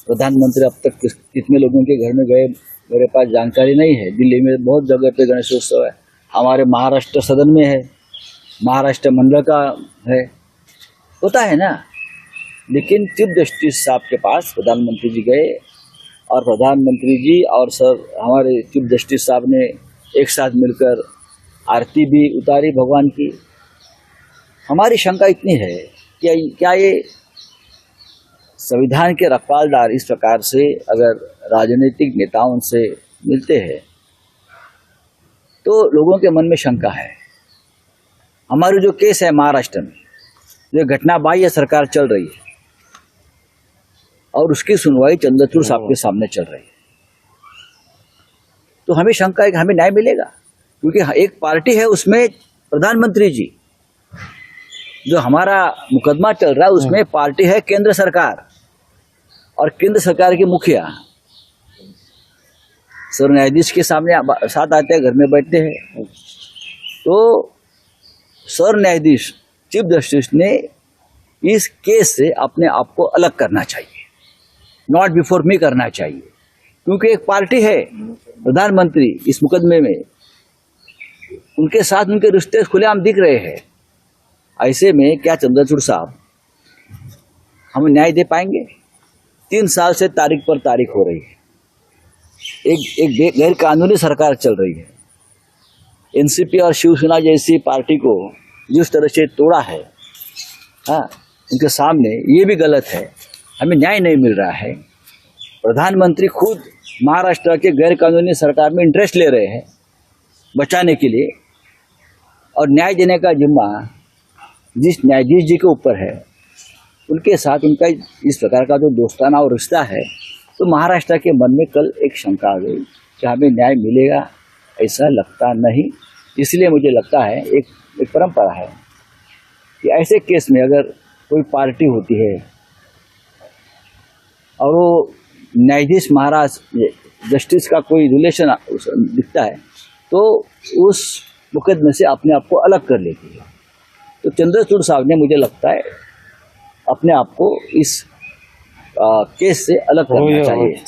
प्रधानमंत्री अब तक कितने लोगों के घर में गए मेरे पास जानकारी नहीं है। दिल्ली में बहुत जगह पे गणेशोत्सव है, हमारे महाराष्ट्र सदन में है, महाराष्ट्र मंडल का है, होता है ना। लेकिन चीफ जस्टिस साहब के पास प्रधानमंत्री जी गए और प्रधानमंत्री जी और सर हमारे चीफ जस्टिस साहब ने एक साथ मिलकर आरती भी उतारी भगवान की। हमारी शंका इतनी है कि क्या ये संविधान के रखवालदार इस प्रकार से अगर राजनीतिक नेताओं से मिलते हैं तो लोगों के मन में शंका है। हमारी जो केस है महाराष्ट्र में, जो घटना बाह्य सरकार चल रही है और उसकी सुनवाई चंद्रचूड़ साहब के सामने चल रही है, तो हमें शंका है कि हमें न्याय मिलेगा। क्योंकि एक पार्टी है उसमें प्रधानमंत्री जी, जो हमारा मुकदमा चल रहा है उसमें पार्टी है केंद्र सरकार, और केंद्र सरकार के मुखिया सर न्यायाधीश के सामने साथ आते हैं, घर में बैठते हैं। तो सर न्यायाधीश चीफ जस्टिस ने इस केस से अपने आप को अलग करना चाहिए, नॉट बिफोर मी करना चाहिए। क्योंकि एक पार्टी है प्रधानमंत्री इस मुकदमे में, उनके साथ उनके रिश्ते खुलेआम दिख रहे हैं। ऐसे में क्या चंद्रचूड़ साहब हमें न्याय दे पाएंगे? 3 साल से तारीख पर तारीख हो रही है, एक गैर कानूनी सरकार चल रही है। एनसीपी और शिवसेना जैसी पार्टी को जिस तरह से तोड़ा है, हाँ, उनके सामने ये भी गलत है, हमें न्याय नहीं मिल रहा है। प्रधानमंत्री खुद महाराष्ट्र के गैर कानूनी सरकार में इंटरेस्ट ले रहे हैं बचाने के लिए, और न्याय देने का जिम्मा जिस न्यायाधीश जी के ऊपर है, उनके साथ उनका इस प्रकार का जो दोस्ताना और रिश्ता है, तो महाराष्ट्र के मन में कल एक शंका आ गई कि हमें न्याय मिलेगा, ऐसा लगता नहीं। इसलिए मुझे लगता है एक परंपरा है कि ऐसे केस में अगर कोई पार्टी होती है और वो न्यायाधीश महाराज जस्टिस का कोई रिलेशन दिखता है, तो उस मुकदमे से अपने आप को अलग कर लेती है। तो चंद्रचूड़ साहब ने, मुझे लगता है, अपने आप को इस केस से अलग करना चाहिए।